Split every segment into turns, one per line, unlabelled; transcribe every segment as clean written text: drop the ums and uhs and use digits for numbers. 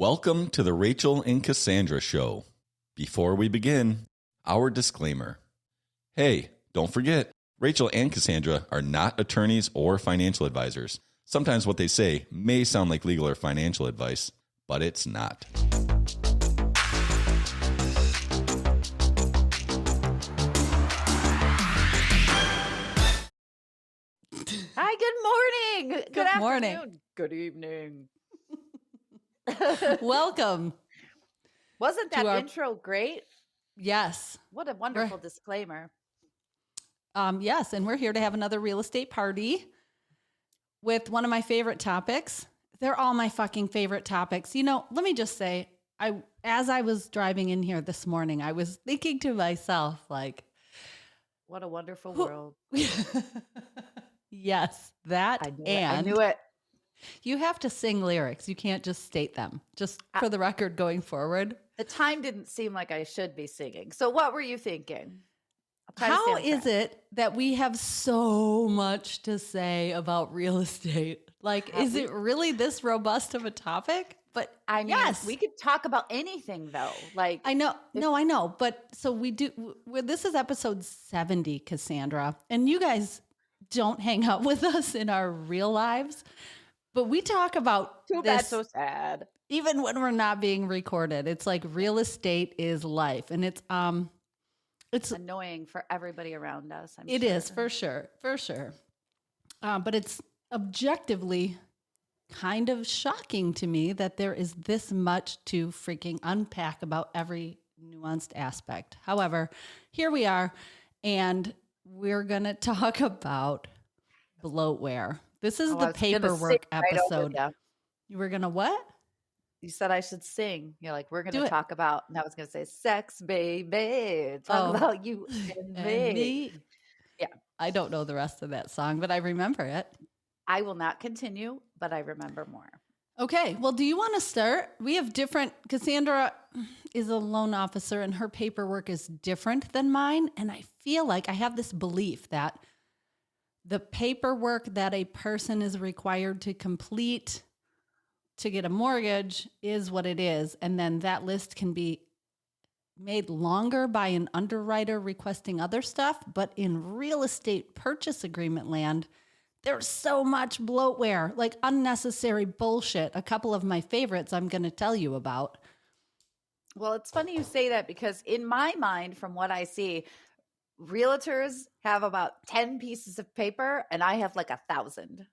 Welcome to the Rachel and Cassandra Show. Before we begin, our disclaimer. Hey, don't forget, Rachel and Cassandra are not attorneys or financial advisors. Sometimes what they say may sound like legal or financial advice, but it's not.
Hi, good morning. Good
morning.
afternoon. Good evening.
Welcome.
Wasn't that
our-
intro great?
Yes.
What a wonderful disclaimer.
Yes, and we're here to have another real estate party with one of my favorite topics. They're all my fucking favorite topics. You know, let me just say, as I was driving in here this morning, I was thinking to myself, like,
What a wonderful world.
Yes, that
I knew it.
You have to sing lyrics. You can't just state them. Just for the record going forward.
The time didn't seem like I should be singing. So what were you thinking?
How is it that we have so much to say about real estate? Like, is it really this robust of a topic? But
I mean,
yes,
we could talk about anything though. Like,
I know. I know. But so we do. This is episode 70, Cassandra, and you guys don't hang out with us in our real lives. But we talk about
too bad, so sad.
Even when we're not being recorded, it's like real estate is life, and it's
annoying for everybody around us.
It is for sure. But it's objectively kind of shocking to me that there is this much to freaking unpack about every nuanced aspect. However, here we are, and we're gonna talk about bloatware. This is the paperwork episode. You were going to what?
You said I should sing. You're like, we're going to talk about, and I was going to say, sex, baby. Talk about you and me. Yeah.
I don't know the rest of that song, but I remember it.
I will not continue, but I remember more.
Okay. Well, do you want to start? We have Cassandra is a loan officer and her paperwork is different than mine. And I feel like I have this belief that the paperwork that a person is required to complete to get a mortgage is what it is. And then that list can be made longer by an underwriter requesting other stuff. But in real estate purchase agreement land, there's so much bloatware, like unnecessary bullshit. A couple of my favorites I'm going to tell you about.
Well, it's funny you say that because in my mind, from what I see, realtors have about 10 pieces of paper and I have like 1,000.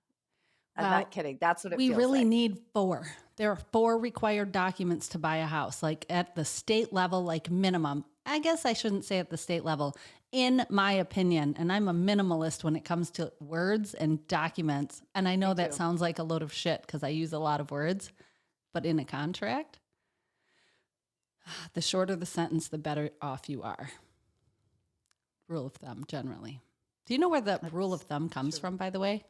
I'm not kidding. That's what it feels like.
We really need 4. There are 4 required documents to buy a house, like at the state level, like minimum. I guess I shouldn't say at the state level, in my opinion. And I'm a minimalist when it comes to words and documents. And I know that sounds like a load of shit because I use a lot of words, but in a contract, the shorter the sentence, the better off you are. Rule of thumb, generally. Do you know where the rule of thumb comes from, by the way?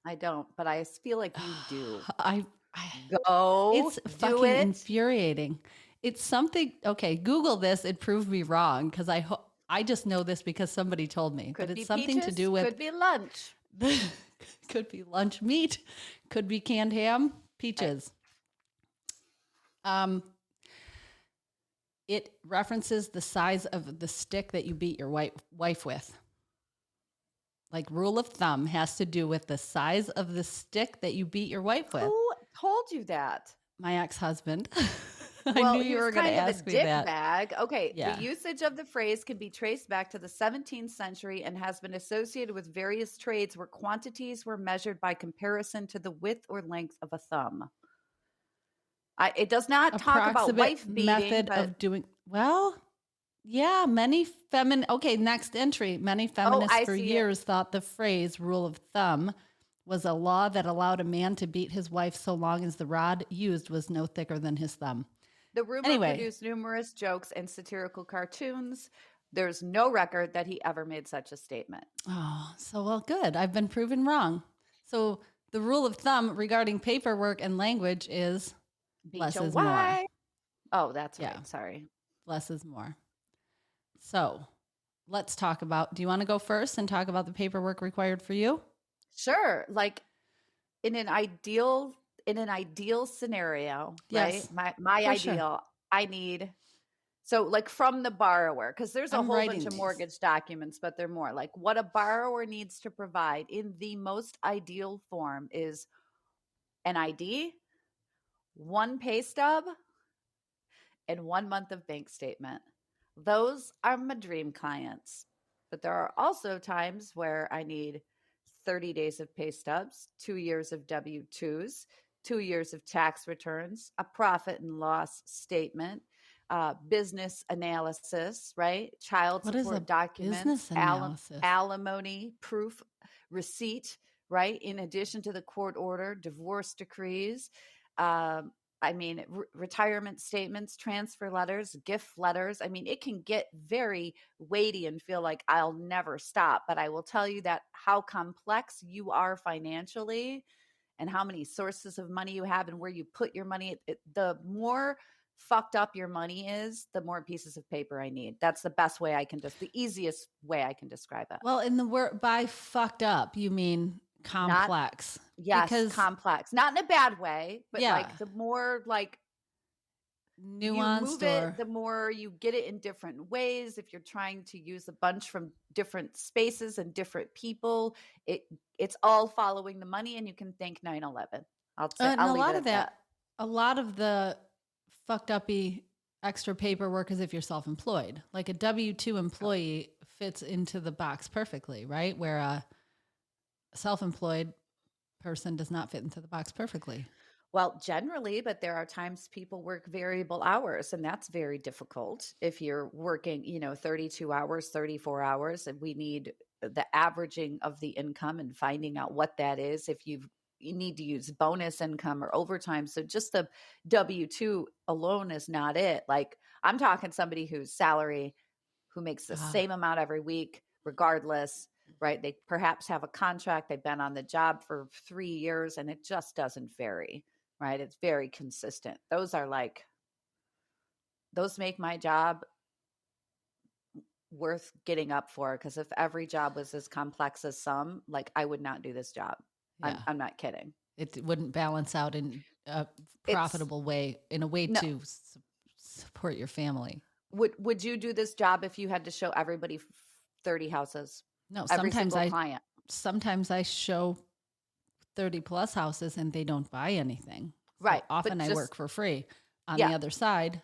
I don't, but I feel like you do.
It's fucking infuriating. It's something, okay, Google this. It proved me wrong because I just know this because somebody told me.
Could
but
be
it's something
peaches,
to do with.
Could be lunch.
Could be lunch meat. Could be canned ham. Peaches. It references the size of the stick that you beat your wife with. Like rule of thumb has to do with the size of the stick that you beat your wife with.
Who told you that?
My ex-husband.
Well,
I knew you were going to ask me that.
Bag. Okay.
Yeah.
The usage of the phrase can be traced back to the 17th century and has been associated with various trades where quantities were measured by comparison to the width or length of a thumb. It does not talk about wife beating.
Method of doing, well, yeah, okay, next entry. Many feminists for years thought the phrase rule of thumb was a law that allowed a man to beat his wife so long as the rod used was no thicker than his thumb.
The rumor produced numerous jokes and satirical cartoons. There's no record that he ever made such a statement.
Oh, so well, good. I've been proven wrong. So the rule of thumb regarding paperwork and language is less is more.
Oh, that's right. Sorry.
Less is more. So let's talk about, do you want to go first and talk about the paperwork required for you?
Sure. Like in an ideal in an ideal scenario,
Yes,
right? My
for sure.
ideal, I need, so like from the borrower, because there's a
I'm
whole
writing
bunch of
these.
mortgage documents, but they're more like what a borrower needs to provide in the most ideal form is an ID, one pay stub, and 1 month of bank statement. Those are my dream clients. But there are also times where I need 30 days of pay stubs, 2 years of W-2s, 2 years of tax returns, a profit and loss statement, business analysis, right? Child
What is a
support documents,
business analysis?
alimony, proof, receipt, right? In addition to the court order, divorce decrees, um, I mean, retirement statements, transfer letters, gift letters. I mean, it can get very weighty and feel like I'll never stop. But I will tell you that how complex you are financially and how many sources of money you have and where you put your money, the more fucked up your money is, the more pieces of paper I need. That's the best way I can the easiest way I can describe it.
Well, in the word by fucked up, you mean
Not,
complex.
yes,
Because
complex, not in a bad way, but
yeah,
like the more like you move
nuanced
it,
or
the more you get it in different ways. If you're trying to use a bunch from different spaces and different people, it's all following the money, and you can thank 9/11.
and
I'll
a
leave
lot
it
of
at that.
that, a lot of the fucked uppy extra paperwork is if you're self-employed. Like a W-2 employee fits into the box perfectly, right? Where a self-employed person does not fit into the box perfectly.
Well, generally, but there are times people work variable hours, and that's very difficult. If you're working, 32 hours, 34 hours, and we need the averaging of the income and finding out what that is. If you need to use bonus income or overtime. So just the W-2 alone is not it. Like I'm talking somebody whose salary, who makes the same amount every week, regardless, right? They perhaps have a contract. They've been on the job for 3 years and it just doesn't vary. Right? It's very consistent. Those make my job worth getting up for, because if every job was as complex as some, like I would not do this job.
Yeah.
I'm not kidding.
It wouldn't balance out in a profitable way, in a way
No.
to support your family.
Would you do this job if you had to show everybody 30 houses?
No,
Every single client.
Sometimes I show 30 plus houses and they don't buy anything. So
Right.
often I work for free. On the other side,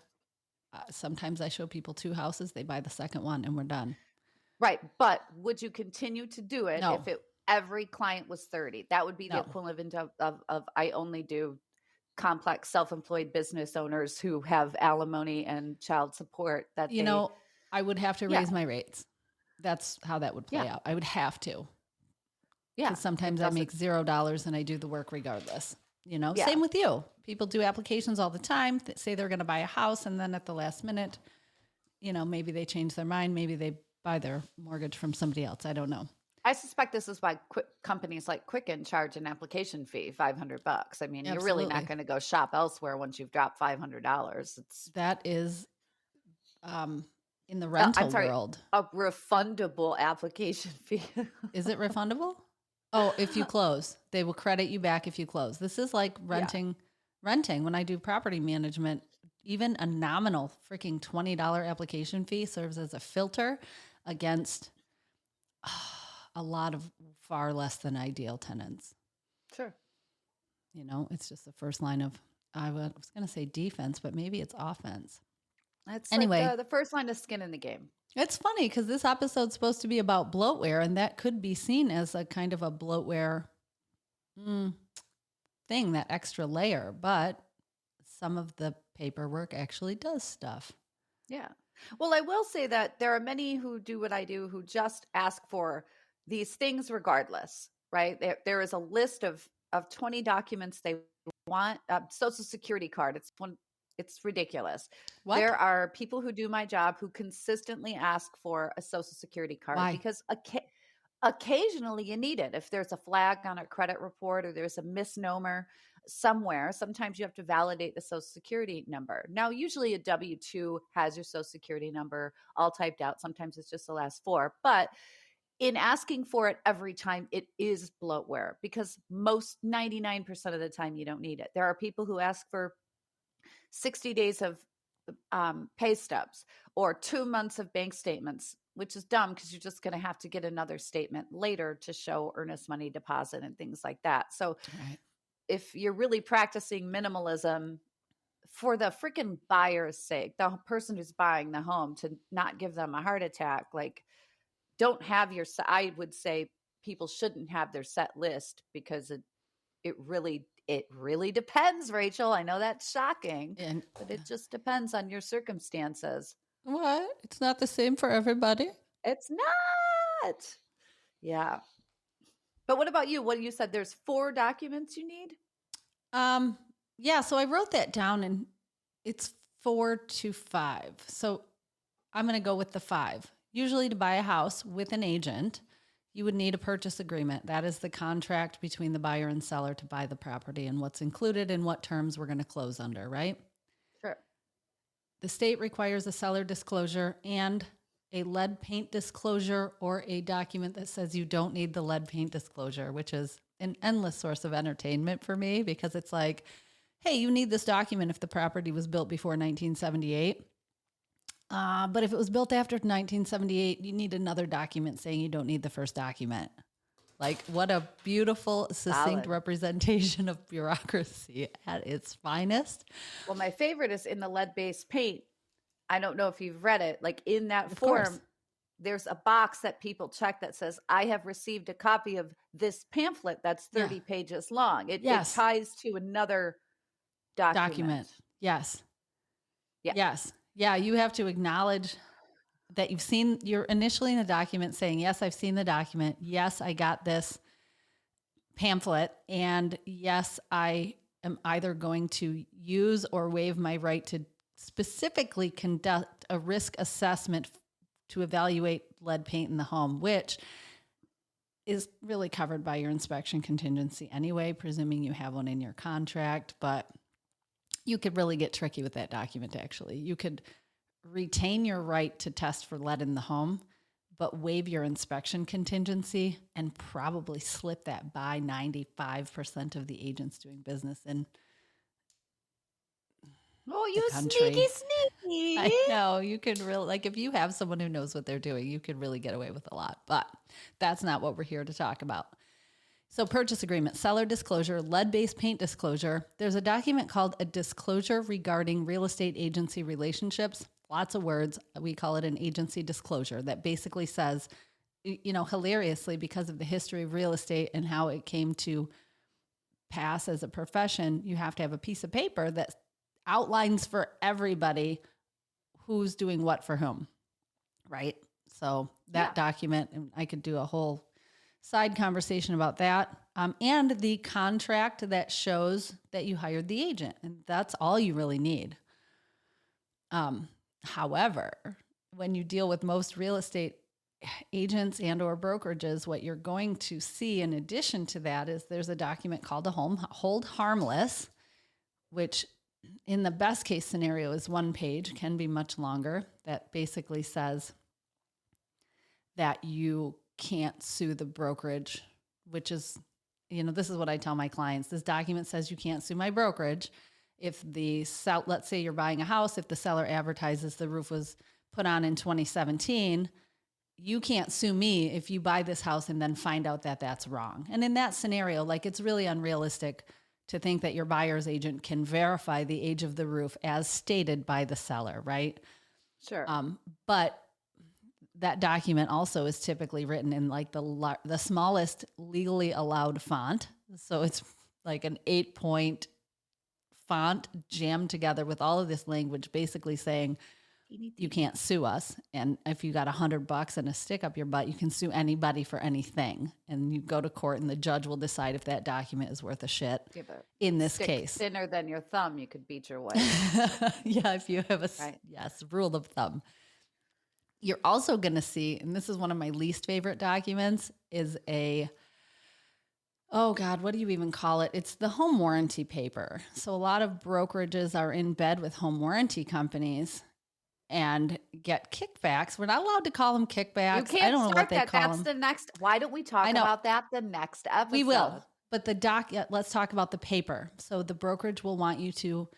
sometimes I show people 2 houses, they buy the second one and we're done.
Right. But would you continue to do it
No.
if every client was 30? That would be the equivalent of I only do complex self-employed business owners who have alimony and child support that
I would have to raise my rates. That's how that would play out. I would have to. Yeah. Because sometimes I make $0 and I do the work regardless. Same with you. People do applications all the time that say they're going to buy a house, and then at the last minute, maybe they change their mind. Maybe they buy their mortgage from somebody else. I don't know.
I suspect this is why companies like Quicken charge an application fee, $500. I mean, You're really not going to go shop elsewhere once you've dropped $500.
That is in the rental world.
A refundable application fee.
Is it refundable? Oh, if you close, they will credit you back if you close. This is like renting. When I do property management, even a nominal freaking $20 application fee serves as a filter against a lot of far less than ideal tenants.
Sure.
It's just the first line of, I was going to say defense, but maybe it's offense.
That's
anyway,
like the first line of skin in the game.
It's funny because this episode's supposed to be about bloatware, and that could be seen as a kind of a bloatware thing, that extra layer. But some of the paperwork actually does stuff. Yeah.
Well, I will say that there are many who do what I do who just ask for these things regardless, right? There is a list of 20 documents they want. Social Security card. It's ridiculous.
What?
There are people who do my job who consistently ask for a Social Security card.
Why?
Because occasionally you need it. If there's a flag on a credit report or there's a misnomer somewhere, sometimes you have to validate the Social Security number. Now, usually a W-2 has your Social Security number all typed out. Sometimes it's just the last 4. But in asking for it every time, it is bloatware, because most 99% of the time you don't need it. There are people who ask for 60 days of pay stubs or 2 months of bank statements, which is dumb because you're just going to have to get another statement later to show earnest money deposit and things like that. So if you're really practicing minimalism for the freaking buyer's sake, the person who's buying the home, to not give them a heart attack, like, don't have your, I would say people shouldn't have their set list, because it really depends, Rachel. I know that's shocking, but it just depends on your circumstances.
What? It's not the same for everybody?
It's not. Yeah. But what about you? What you said, there's 4 documents you need?
Yeah, so I wrote that down, and it's 4 to 5. So I'm going to go with the 5. Usually to buy a house with an agent, you would need a purchase agreement. That is the contract between the buyer and seller to buy the property and what's included and what terms we're going to close under, right?
Sure.
The state requires a seller disclosure and a lead paint disclosure, or a document that says you don't need the lead paint disclosure, which is an endless source of entertainment for me, because it's like, hey, you need this document if the property was built before 1978. But if it was built after 1978, you need another document saying you don't need the first document. Like, what a beautiful, succinct representation of bureaucracy at its finest.
Well, my favorite is in the lead-based paint. I don't know if you've read it. Like, in that form, there's a box that people check that says, I have received a copy of this pamphlet that's 30 pages long. It ties to another document.
Yes.
Yeah.
Yes. Yeah, you have to acknowledge that you're initially in the document saying, yes, I've seen the document. Yes, I got this pamphlet. And yes, I am either going to use or waive my right to specifically conduct a risk assessment to evaluate lead paint in the home, which is really covered by your inspection contingency anyway, presuming you have one in your contract. But you could really get tricky with that document, actually. You could retain your right to test for lead in the home, but waive your inspection contingency and probably slip that by 95% of the agents doing business in the country.
Sneaky.
I know. You could really, like, if you have someone who knows what they're doing, you could really get away with a lot. But that's not what we're here to talk about. So purchase agreement, seller disclosure, lead-based paint disclosure. There's a document called a disclosure regarding real estate agency relationships. Lots of words. We call it an agency disclosure that basically says, hilariously, because of the history of real estate and how it came to pass as a profession, you have to have a piece of paper that outlines for everybody who's doing what for whom, right? So that document, and I could do a whole side conversation about that, and the contract that shows that you hired the agent. And that's all you really need. However, when you deal with most real estate agents and or brokerages, what you're going to see in addition to that is there's a document called a hold harmless, which in the best case scenario is 1 page, can be much longer, that basically says that you can't sue the brokerage, which is, this is what I tell my clients. This document says you can't sue my brokerage. If let's say you're buying a house, if the seller advertises the roof was put on in 2017, you can't sue me if you buy this house and then find out that that's wrong. And in that scenario, like, it's really unrealistic to think that your buyer's agent can verify the age of the roof as stated by the seller, right?
Sure.
But that document also is typically written in like the smallest legally allowed font. So it's like an 8-point font jammed together with all of this language, basically saying you can't sue us. And if you got $100 and a stick up your butt, you can sue anybody for anything. And you go to court and the judge will decide if that document is worth a shit. In this case,
thinner than your thumb, you could beat your wife.
Yeah, if you have rule of thumb. You're also going to see, and this is one of my least favorite documents, is what do you even call it? It's the home warranty paper. So a lot of brokerages are in bed with home warranty companies, and get kickbacks. We're not allowed to call them kickbacks.
You can't
I don't know what
start
they
that.
call
That's
them.
the next. Why don't we talk
I know.
about that the next episode?
We will. But let's talk about the paper. So the brokerage will want you to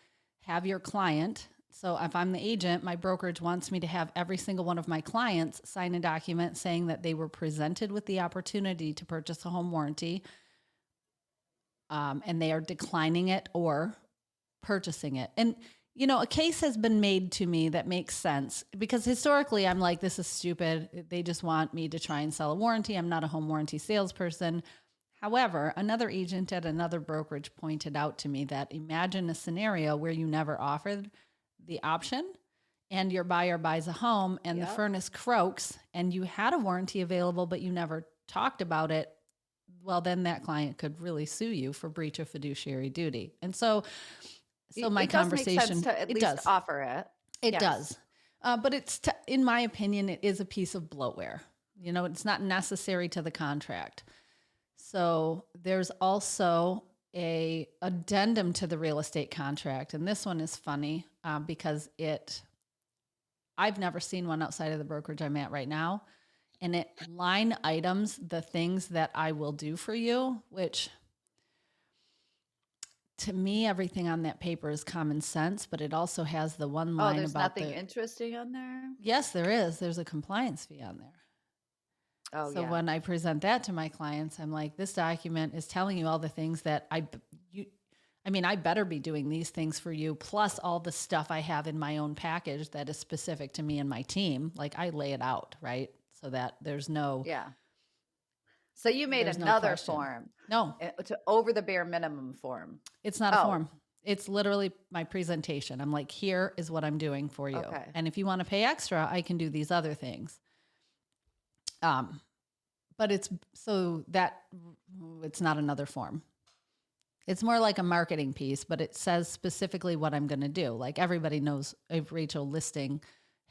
have your client. So if I'm the agent, my brokerage wants me to have every single one of my clients sign a document saying that they were presented with the opportunity to purchase a home warranty, and they are declining it or purchasing it. And, you know, a case has been made to me that makes sense because historically I'm like, this is stupid. They just want me to try and sell a warranty. I'm not a home warranty salesperson. However, another agent at another brokerage pointed out to me that imagine a scenario where you never offered the option and your buyer buys a home and the furnace croaks and you had a warranty available, but you never talked about it. Well, then that client could really sue you for breach of fiduciary duty. And so my conversation,
does make sense to at least offer it.
It does. But in my opinion, it is a piece of bloatware. You know, it's not necessary to the contract. So there's also a addendum to the real estate contract. And this one is funny because I've never seen one outside of the brokerage I'm at right now. And it line items the things that I will do for you, which to me, everything on that paper is common sense, but it also has the one line
there's
about
nothing interesting on there?
Yes, there is. There's a compliance fee on there. So when I present that to my clients, I'm like, this document is telling you all the things that I better be doing these things for you, plus all the stuff I have in my own package that is specific to me and my team. Like I lay it out, right? So that there's no...
Yeah. So you made another form.
No.
To over the bare minimum form.
It's not a form. It's literally my presentation. I'm like, here is what I'm doing for you.
Okay.
And if you want to pay extra, I can do these other things. But it's not another form. It's more like a marketing piece, but it says specifically what I'm going to do. Like everybody knows a Rachel listing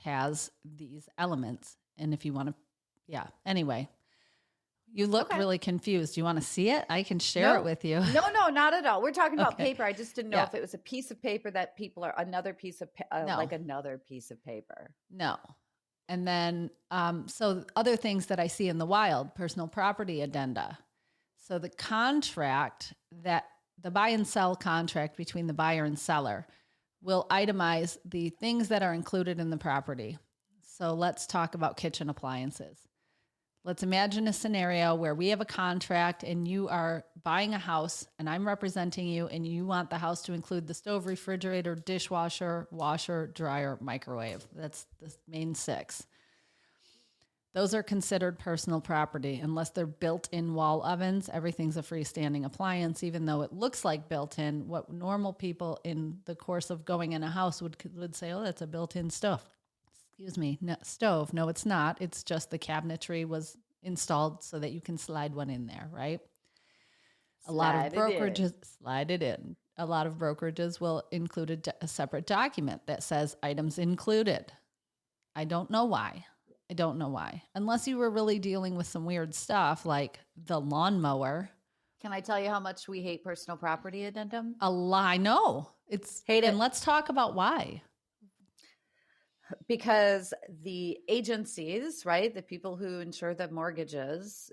has these elements. And if you want to, anyway, you look really confused. Do you want to see it? I can share it with you.
No, not at all. We're talking about paper. I just didn't know if it was a piece of paper that people are another piece of like another piece of paper.
No. And then, so other things that I see in the wild, personal property addenda. So the contract the buy and sell contract between the buyer and seller will itemize the things that are included in the property. So let's talk about kitchen appliances. Let's imagine a scenario where we have a contract and you are buying a house and I'm representing you and you want the house to include the stove, refrigerator, dishwasher, washer, dryer, microwave. That's the main 6. Those are considered personal property unless they're built-in wall ovens. Everything's a freestanding appliance, even though it looks like built-in. What normal people in the course of going in a house would say, oh, that's a built-in stove. Stove. No, it's not. It's just the cabinetry was installed so that you can slide one in there, right? Slide it in. A lot of brokerages will include a separate document that says items included. I don't know why. Unless you were really dealing with some weird stuff like the lawnmower.
Can I tell you how much we hate personal property addendum?
A lie. No,
hate it.
And let's talk about why.
Because the agencies, right, the people who insure the mortgages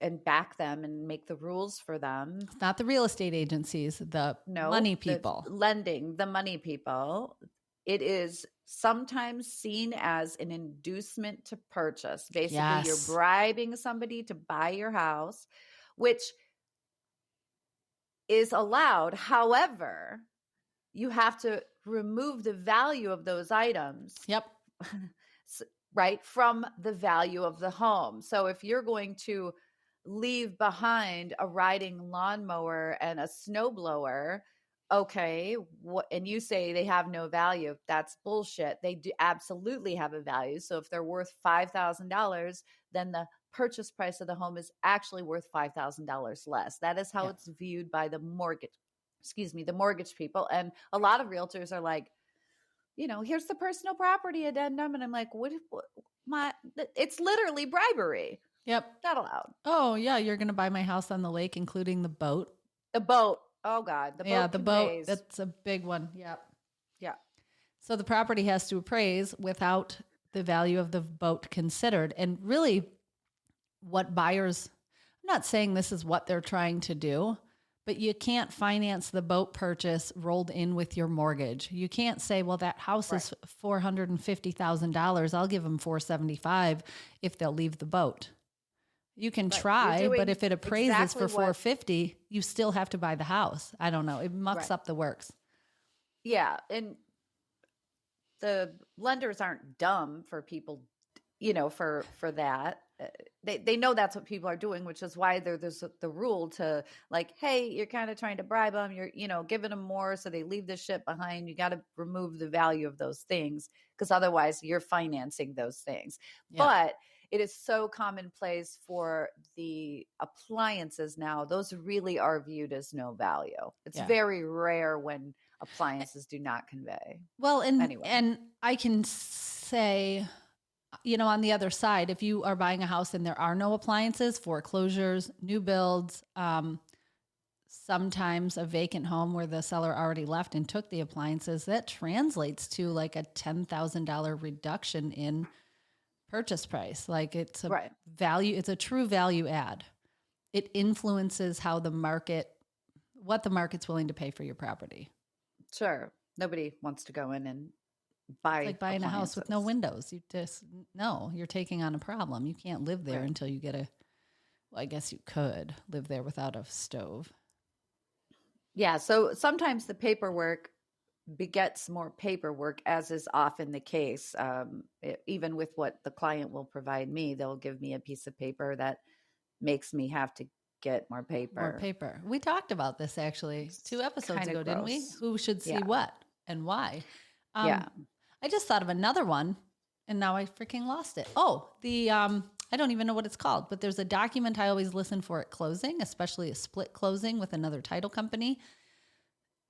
and back them and make the rules for them.
It's not the real estate agencies, money people.
The money people. It is sometimes seen as an inducement to purchase. Basically, you're bribing somebody to buy your house, which is allowed. However, you have to remove the value of those items.
Yep.
Right, from the value of the home. So if you're going to leave behind a riding lawnmower and a snowblower, okay, and you say they have no value, that's bullshit. They do absolutely have a value. So if they're worth $5,000, then the purchase price of the home is actually worth $5,000 less. That is how it's viewed by the mortgage people. And a lot of realtors are like, here's the personal property addendum. And I'm like, it's literally bribery.
Yep.
Not allowed.
Oh yeah. You're going to buy my house on the lake, including the boat.
The boat. Oh God. The boat.
Yeah. The boat. That's a big one. Yep.
Yeah.
So the property has to appraise without the value of the boat considered. And really, what buyers, I'm not saying this is what they're trying to do, but you can't finance the boat purchase rolled in with your mortgage. You can't say, well, that house is $450,000. I'll give them $475 if they'll leave the boat. You can try, but if it appraises for $450, you still have to buy the house. I don't know. It mucks up the works.
Yeah. And the lenders aren't dumb for people, for that. They know that's what people are doing, which is why there's the rule to like, hey, you're kind of trying to bribe them. You're, giving them more so they leave the ship behind. You got to remove the value of those things because otherwise you're financing those things. Yeah. But it is so commonplace for the appliances now. Those really are viewed as no value. It's very rare when appliances do not convey.
Well, and I can say, on the other side, if you are buying a house and there are no appliances, foreclosures, new builds, sometimes a vacant home where the seller already left and took the appliances, that translates to like a $10,000 reduction in purchase price. Like it's a value, it's a true value add. It influences how what the market's willing to pay for your property.
Sure. Nobody wants to go in and buy
it's like buying a house with no windows. You're taking on a problem. You can't live there until you get I guess you could live there without a stove.
Yeah. So sometimes the paperwork begets more paperwork, as is often the case. Even with what the client will provide me, they'll give me a piece of paper that makes me have to get more paper.
We talked about this actually 2 episodes ago, didn't we? Who should see what and why? I just thought of another one and now I freaking lost it. Oh, I don't even know what it's called, but there's a document I always listen for at closing, especially a split closing with another title company,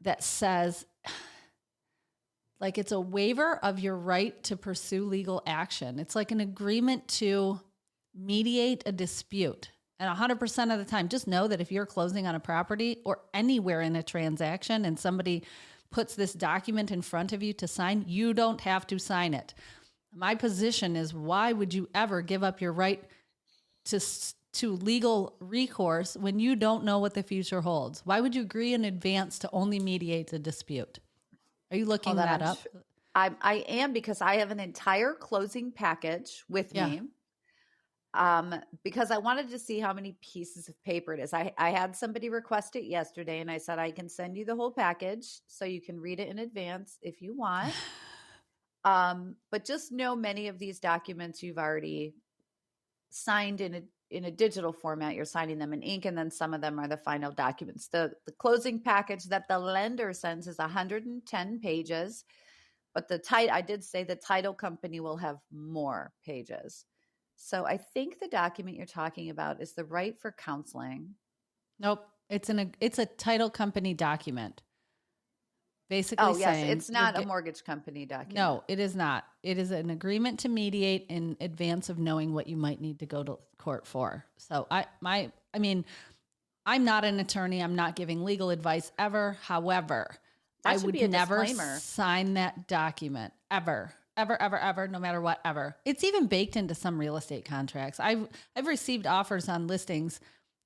that says, like, it's a waiver of your right to pursue legal action. It's like an agreement to mediate a dispute. And 100% of the time, just know that if you're closing on a property or anywhere in a transaction and somebody puts this document in front of you to sign, you don't have to sign it. My position is, why would you ever give up your right to legal recourse when you don't know what the future holds? Why would you agree in advance to only mediate a dispute? Are you looking that up?
I am, because I have an entire closing package with me. Because I wanted to see how many pieces of paper it is. I had somebody request it yesterday, and I said, I can send you the whole package so you can read it in advance if you want. But just know many of these documents you've already signed in a digital format. You're signing them in ink, and then some of them are the final documents. The closing package that the lender sends is 110 pages, but I did say the title company will have more pages. So I think the document you're talking about is the right for counseling.
Nope. It's a title company document. Basically saying,
it's not a mortgage company document.
No, it is not. It is an agreement to mediate in advance of knowing what you might need to go to court for. So I'm not an attorney. I'm not giving legal advice ever. However, I would never sign that document ever, no matter what, ever. It's even baked into some real estate contracts. I've received offers on listings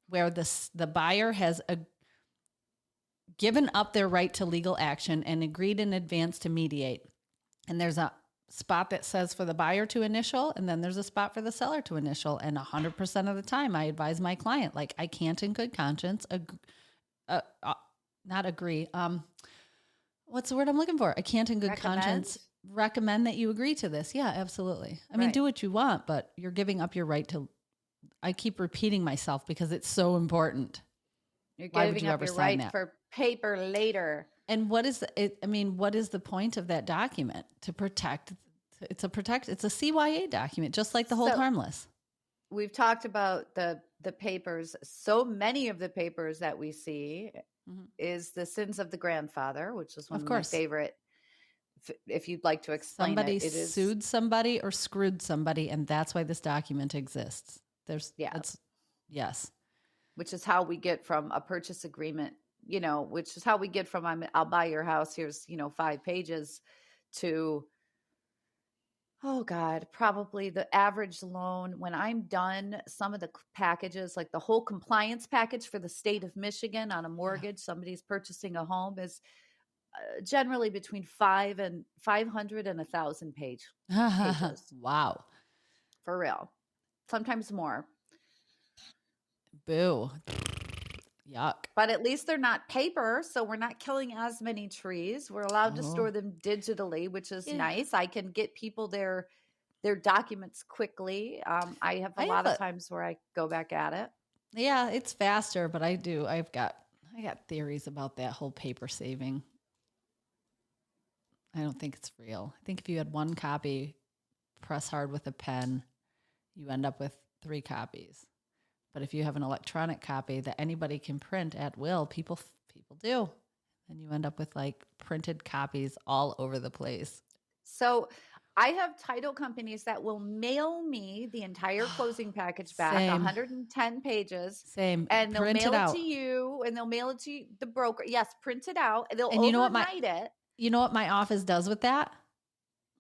where the buyer has given up their right to legal action and agreed in advance to mediate. And there's a spot that says for the buyer to initial, and then there's a spot for the seller to initial. And 100% of the time I advise my client, like, I can't in good conscience not agree. What's the word I'm looking for? I can't in good conscience recommend that you agree to this. Yeah, absolutely. I mean, do what you want, but you're giving up your right to, I keep repeating myself because it's so important.
You're giving up your right for paper later.
And what is the point of that document? To protect, it's a CYA document, just like the hold harmless.
We've talked about the papers. So many of the papers that we see is the sins of the grandfather, which is one of my favorite. If you'd like to explain
somebody sued somebody or screwed somebody, and that's why this document exists. Yes. Which
is how we get from a purchase agreement, which is how we get from I'll buy your house, here's 5 pages, to, oh God, probably the average loan. When I'm done, some of the packages, like the whole compliance package for the state of Michigan on a mortgage, somebody's purchasing a home, is generally between 500 and 1,000 pages.
Wow.
For real. Sometimes more.
Boo. Yuck.
But at least they're not paper, so we're not killing as many trees. We're allowed to store them digitally, which is nice. I can get people their documents quickly. I have a lot of times where I go back at it.
Yeah, it's faster, but I got theories about that whole paper saving. I don't think it's real. I think if you had one copy, press hard with a pen, you end up with 3 copies. But if you have an electronic copy that anybody can print at will, people do. And you end up with like printed copies all over the place.
So I have title companies that will mail me the entire closing package back, 110 pages.
Same.
And they'll
print
mail
it
to you, and they'll mail it to the broker. Yes, print it out. And they'll
and
overnight it.
You know what my office does with that?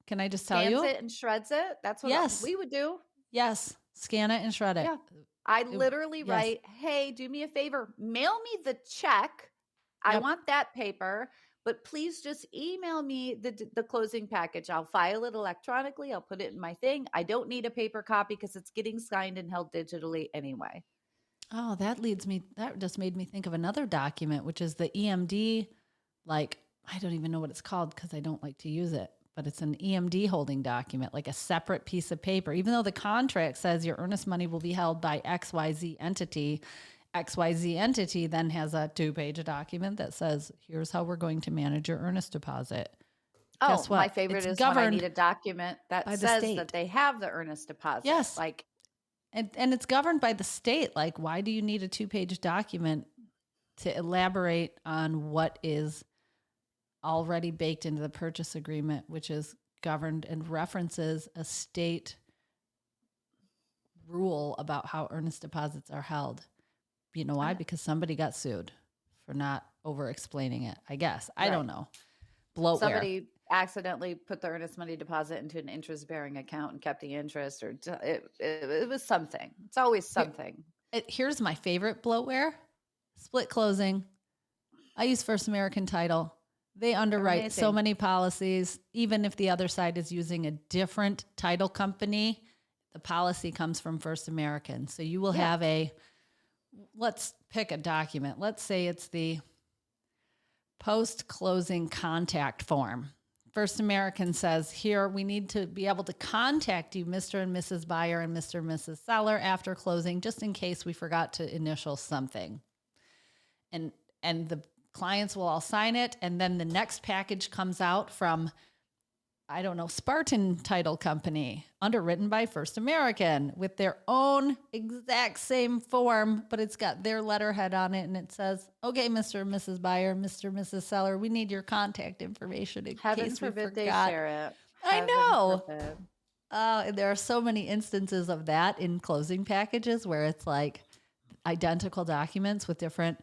Can I just tell you?
Scans it and shreds it. That's what we would do.
Yes. Scan it and shred it.
Yeah. I literally write, hey, do me a favor. Mail me the check. I want that paper. But please just email me the closing package. I'll file it electronically. I'll put it in my thing. I don't need a paper copy because it's getting signed and held digitally anyway.
Oh, that just made me think of another document, which is the EMD, like, I don't even know what it's called because I don't like to use it, but it's an EMD holding document, like a separate piece of paper. Even though the contract says your earnest money will be held by XYZ entity, XYZ entity then has a 2-page document that says, here's how we're going to manage your earnest deposit.
Oh, guess what? My favorite is when I need a document that says that they have the earnest deposit.
Yes. And it's governed by the state. Like, why do you need a 2-page document to elaborate on what is already baked into the purchase agreement, which is governed and references a state rule about how earnest deposits are held? You know why? Because somebody got sued for not over explaining it, I guess. I don't know. Bloatware.
Somebody accidentally put the earnest money deposit into an interest bearing account and kept the interest, or it was something. It's always something.
Here's my favorite bloatware: split closing. I use First American Title. They underwrite so many policies. Even if the other side is using a different title company, the policy comes from First American. So you will have let's pick a document. Let's say it's the post-closing contact form. First American says, here, we need to be able to contact you, Mr. and Mrs. Buyer and Mr. and Mrs. Seller, after closing, just in case we forgot to initial something. And the clients will all sign it, and then the next package comes out from, I don't know, Spartan Title Company, underwritten by First American, with their own exact same form, but it's got their letterhead on it, and it says, okay, Mr. and Mrs. Buyer, Mr. and Mrs. Seller, we need your contact information in
Heaven
case we
forbid
forgot.
they share it.
I know. There are so many instances of that in closing packages where it's like identical documents with different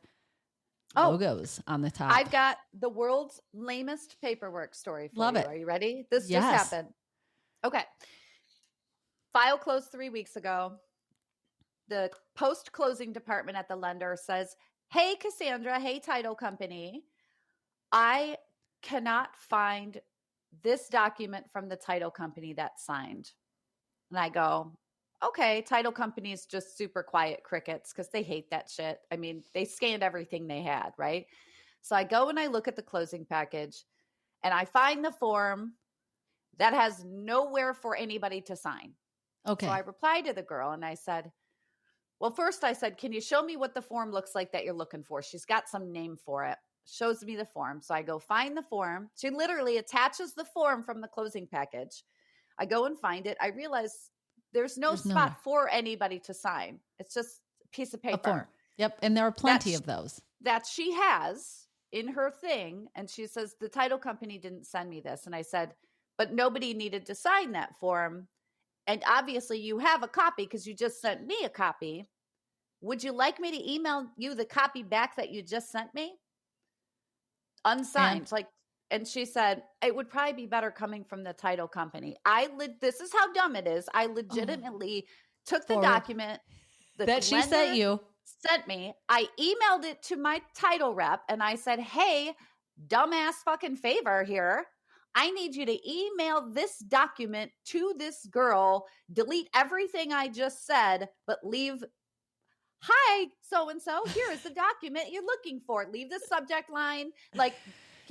logos on the top.
I've got the world's lamest paperwork story for
Love
you.
it.
Are you ready? This just happened. Okay. File closed 3 weeks ago. The post-closing department at the lender says, hey, Cassandra, hey, title company, I cannot find this document from the title company that's signed. And I go, okay, title company's just super quiet crickets because they hate that shit. I mean, they scanned everything they had, right? So I go and I look at the closing package and I find the form that has nowhere for anybody to sign.
Okay.
So I replied to the girl and I said, well, first I said, can you show me what the form looks like that you're looking for? She's got some name for it. Shows me the form. So I go find the form. She literally attaches the form from the closing package. I go and find it. I realize there's no spot for anybody to sign. It's just a piece of paper.
A form. Yep. And there are plenty of those.
That she has in her thing. And she says, the title company didn't send me this. And I said, but nobody needed to sign that form. And obviously you have a copy because you just sent me a copy. Would you like me to email you the copy back that you just sent me? Unsigned. Like, And she said, it would probably be better coming from the title company. This is how dumb it is. I legitimately took the document
that she sent you.
Sent me. I emailed it to my title rep and I said, hey, dumbass fucking favor here. I need you to email this document to this girl, delete everything I just said, but leave, hi, so-and-so, here is the document you're looking for. Leave the subject line. Like,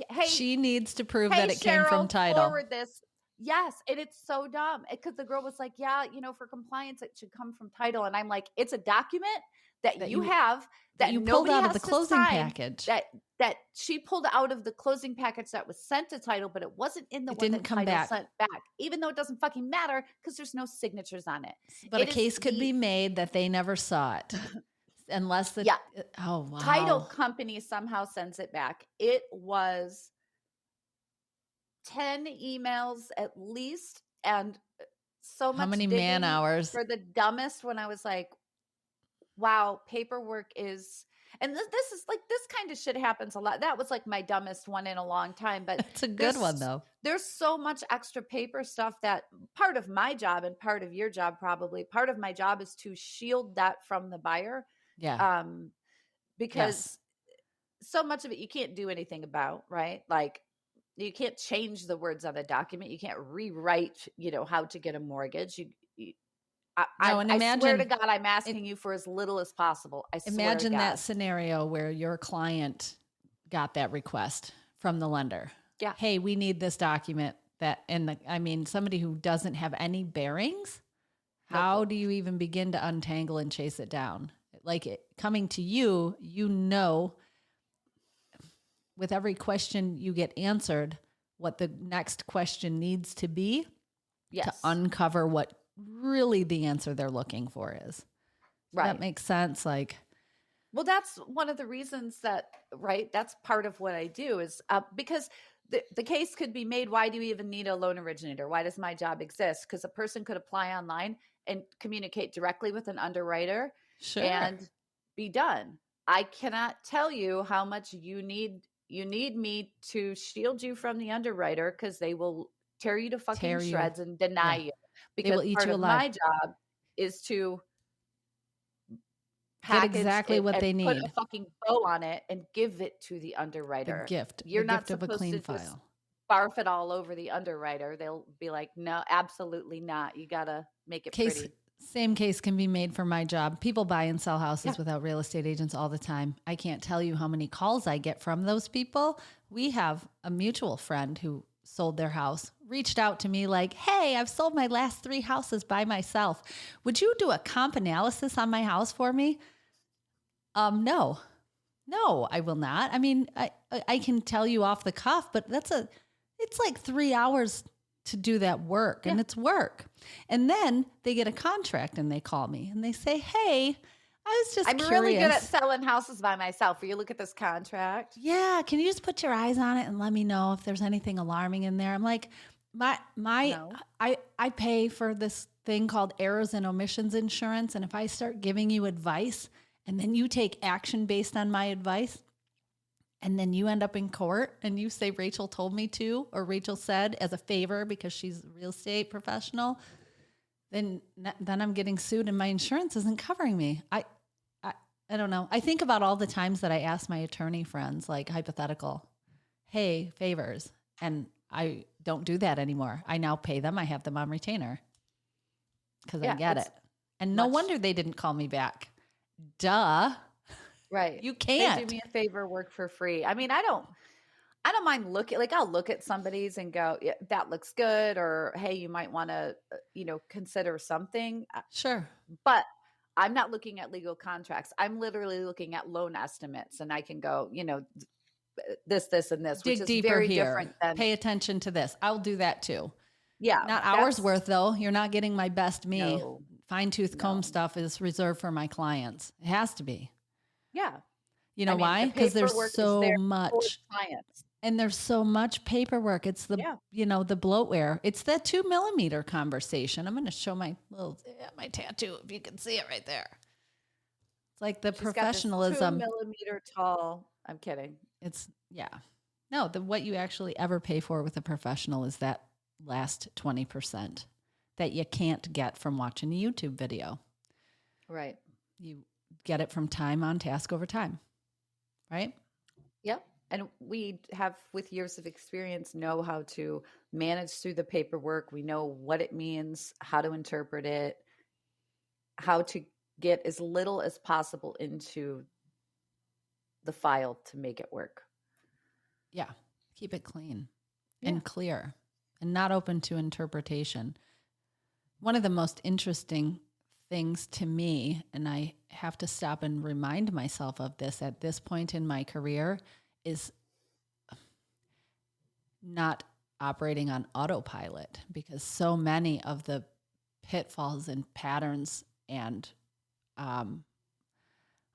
hey.
She needs to prove that it came from title.
Forward this. Yes. And it's so dumb because the girl was like, yeah, for compliance, it should come from title. And I'm like, it's a document that you have that
you pulled out of the closing package
that she pulled out of the closing package that was sent to title, but it wasn't in the one that title sent back, even though it doesn't fucking matter because there's no signatures on it.
But a case could be made that they never saw it unless the oh wow.
Title company somehow sends it back. It was 10 emails at least, and so much.
How many man hours
for the dumbest when I was like, wow, paperwork is, and this is like, this kind of shit happens a lot. That was like my dumbest one in a long time, but
it's a good one though.
There's so much extra paper stuff that part of my job and part of your job, probably part of my job is to shield that from the buyer.
Yeah.
Because so much of it you can't do anything about, right? Like you can't change the words on a document. You can't rewrite, how to get a mortgage. I swear to God, I'm asking you for as little as possible. I swear
imagine
to God.
that scenario where your client got that request from the lender.
Yeah.
Hey, we need this document somebody who doesn't have any bearings. How do you even begin to untangle and chase it down? Like coming to you, with every question you get answered, what the next question needs to be to uncover what really the answer they're looking for is. Does that makes sense?
Well, that's one of the reasons that's part of what I do is because the case could be made. Why do you even need a loan originator? Why does my job exist? Because a person could apply online and communicate directly with an underwriter and be done. I cannot tell you how much you need me to shield you from the underwriter because they will tear you to fucking shreds and deny you. Because part of my job is to package
get exactly what they need,
put a fucking bow on it, and give it to the underwriter.
The gift.
You're not
gift of a
supposed
clean
to
file.
just barf it all over the underwriter. They'll be like, no, absolutely not. You gotta make it pretty.
Same case can be made for my job. People buy and sell houses without real estate agents all the time. I can't tell you how many calls I get from those people. We have a mutual friend who sold their house, reached out to me like, hey, I've sold my last 3 houses by myself. Would you do a comp analysis on my house for me? No, I will not. I mean, I can tell you off the cuff, but it's like 3 hours to do that work, and it's work. And then they get a contract and they call me and they say, hey, I was just curious.
Really good at selling houses by myself. Will you look at this contract?
Yeah. Can you just put your eyes on it and let me know if there's anything alarming in there? I'm like, no. I pay for this thing called errors and omissions insurance. And if I start giving you advice and then you take action based on my advice, and then you end up in court and you say Rachel told me to, or Rachel said as a favor because she's a real estate professional, then I'm getting sued and my insurance isn't covering me. I don't know. I think about all the times that I ask my attorney friends, like hypothetical, hey, favors. And I don't do that anymore. I now pay them. I have them on retainer because I get it. And no wonder they didn't call me back. Duh.
Right.
You can't.
They do me a favor, work for free. I mean, I don't mind looking, like I'll look at somebody's and go, yeah, that looks good. Or, hey, you might want to, consider something.
Sure.
But I'm not looking at legal contracts. I'm literally looking at loan estimates, and I can go, this, and this,
dig
which is
deeper
very
here.
different than
pay attention to this. I'll do that too.
Yeah.
Not hours worth though. You're not getting my best me.
No.
Fine tooth comb stuff is reserved for my clients. It has to be.
Yeah.
You know why? Because there's so much.
Clients.
And there's so much paperwork. It's the, the bloatware. It's that 2 millimeter conversation. I'm going to show my my tattoo if you can see it right there. It's like the professionalism.
Got this 2 millimeter tall. I'm kidding.
It's No, what you actually ever pay for with a professional is that last 20% that you can't get from watching a YouTube video.
Right.
You get it from time on task over time, right?
Yep. And we have, with years of experience, know how to manage through the paperwork. We know what it means, how to interpret it, how to get as little as possible into the file to make it work.
Yeah. Keep it clean and clear and not open to interpretation. One of the most interesting things to me, and I have to stop and remind myself of this at this point in my career, is not operating on autopilot, because so many of the pitfalls and patterns and I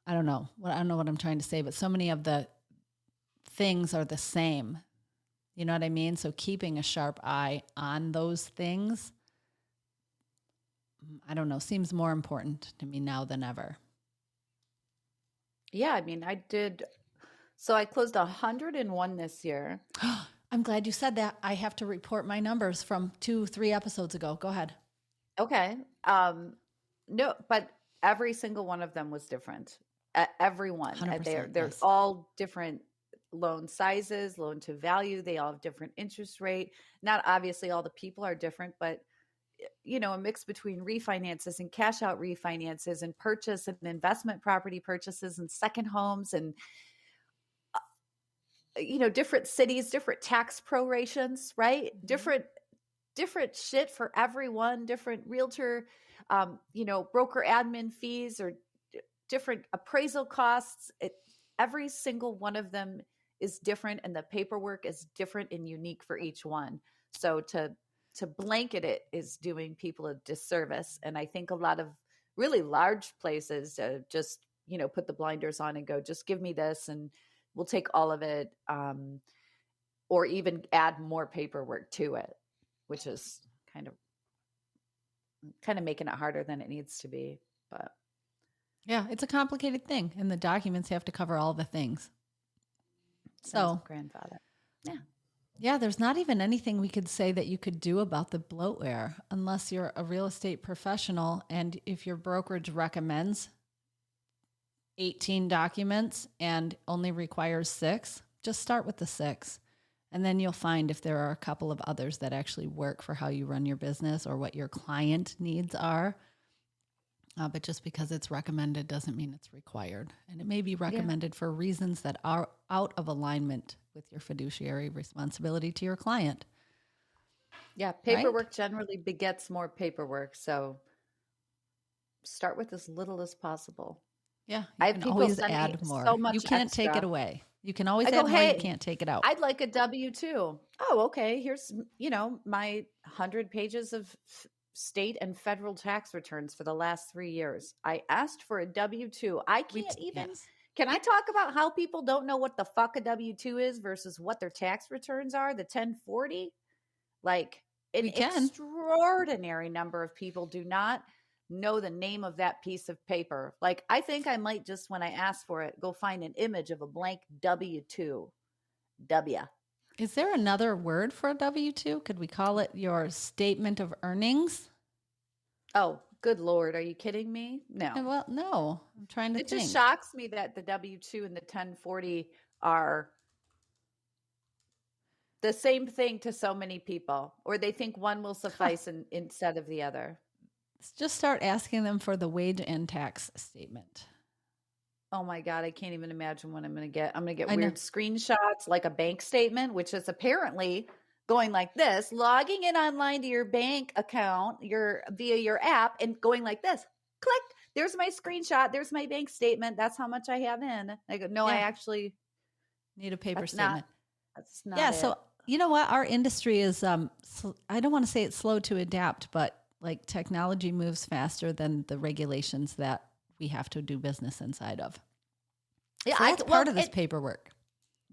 don't know what I'm trying to say, but so many of the things are the same. You know what I mean? So keeping a sharp eye on those things, I don't know, seems more important to me now than ever.
Yeah, I mean, I closed 101 this year.
I'm glad you said that. I have to report my numbers from 2-3 episodes ago. Go ahead.
Okay. No, but every single one of them was different. Everyone.
100%,
They're
yes.
all different loan sizes, loan to value. They all have different interest rate. Not obviously all the people are different, but a mix between refinances and cash out refinances and purchase and investment property purchases and second homes and different cities, different tax prorations, right?
Mm-hmm.
Different shit for everyone, different realtor, broker admin fees or different appraisal costs. Every single one of them is different, and the paperwork is different and unique for each one. So to blanket it is doing people a disservice. And I think a lot of really large places just, put the blinders on and go, just give me this and we'll take all of it, or even add more paperwork to it, which is kind of making it harder than it needs to be. But
Yeah, it's a complicated thing, and the documents have to cover all the things. So,
grandfather.
Yeah, there's not even anything we could say that you could do about the bloatware unless you're a real estate professional, and if your brokerage recommends 18 documents and only requires 6, just start with the 6. And then you'll find if there are a couple of others that actually work for how you run your business or what your client needs are. But just because it's recommended doesn't mean it's required. And it may be recommended for reasons that are out of alignment with your fiduciary responsibility to your client.
Yeah, paperwork generally begets more paperwork. So start with as little as possible.
Yeah,
I have people
always
send
add
me
more.
so much
You can't
extra.
take it away. You can always
I go,
add more.
hey,
You can't take it out.
I'd like a W-2. Oh, okay. Here's, my 100 pages of state and federal tax returns for the last 3 years. I asked for a W-2. I can't even.
Yes.
Can I talk about how people don't know what the fuck a W-2 is versus what their tax returns are? The 1040? Like, an extraordinary number of people do not know the name of that piece of paper. Like, I think I might just, when I ask for it, go find an image of a blank W-2. W.
Is there another word for a W-2? Could we call it your statement of earnings?
Oh, good Lord. Are you kidding me? No.
Well, no. I'm trying to think.
It just shocks me that the W-2 and the 1040 are the same thing to so many people, or they think one will suffice instead of the other.
Let's just start asking them for the wage and tax statement.
Oh my God, I can't even imagine what I'm going to get. I'm going to get weird screenshots like a bank statement, which is apparently going like this, logging in online to your bank account via your app and going like this. Click. There's my screenshot. There's my bank statement. That's how much I have in. I go, no, I actually
need a paper statement.
That's not
yeah.
it.
So you know what? Our industry is, I don't want to say it's slow to adapt, but like technology moves faster than the regulations that we have to do business inside of. Yeah, so that's part of this paperwork.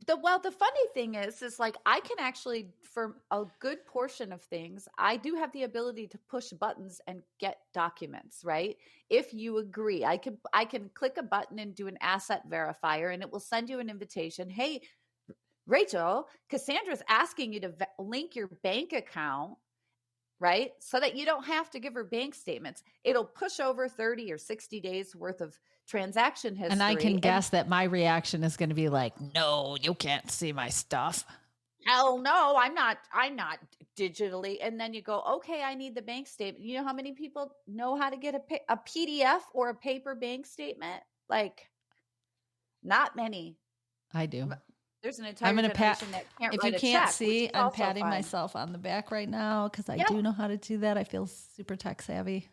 The funny thing is like I can actually, for a good portion of things, I do have the ability to push buttons and get documents, right? If you agree, I can click a button and do an asset verifier, and it will send you an invitation. Hey, Rachel, Cassandra's asking you to link your bank account, right? So that you don't have to give her bank statements. It'll push over 30 or 60 days worth of transaction history.
And I can guess that my reaction is going to be like, no, you can't see my stuff.
Hell no, I'm not digitally. And then you go, okay, I need the bank statement. You know how many people know how to get a PDF or a paper bank statement? Like, not many.
I do.
There's an entire generation that can't write a check. If you can't
see, I'm patting myself on the back right now because I do know how to do that. I feel super tech savvy.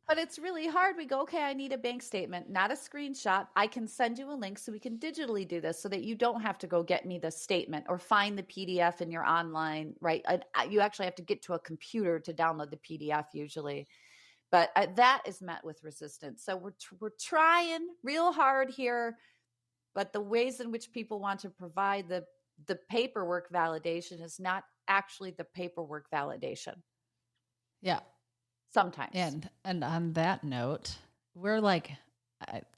But it's really hard. We go, okay, I need a bank statement, not a screenshot. I can send you a link so we can digitally do this so that you don't have to go get me the statement or find the PDF in your online, right? You actually have to get to a computer to download the PDF usually. But that is met with resistance. So we're trying real hard here, but the ways in which people want to provide the paperwork validation is not actually the paperwork validation.
Yeah.
Sometimes.
And on that note, we're like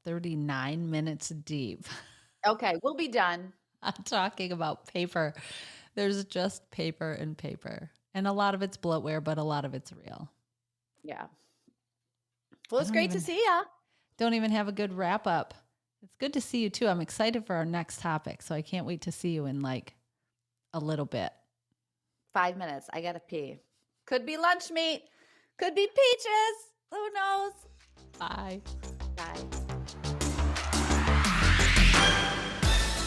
39 minutes deep.
Okay, we'll be done.
I'm talking about paper. There's just paper and paper. And a lot of it's bloatware, but a lot of it's real.
Yeah. Well, it's great to see ya.
Don't even have a good wrap up. It's good to see you too. I'm excited for our next topic. So I can't wait to see you in like a little bit.
5 minutes. I got to pee. Could be lunch meat. Could be peaches. Who knows?
Bye.
Bye.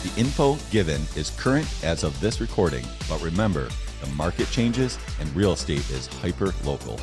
The info given is current as of this recording, but remember, the market changes and real estate is hyper local.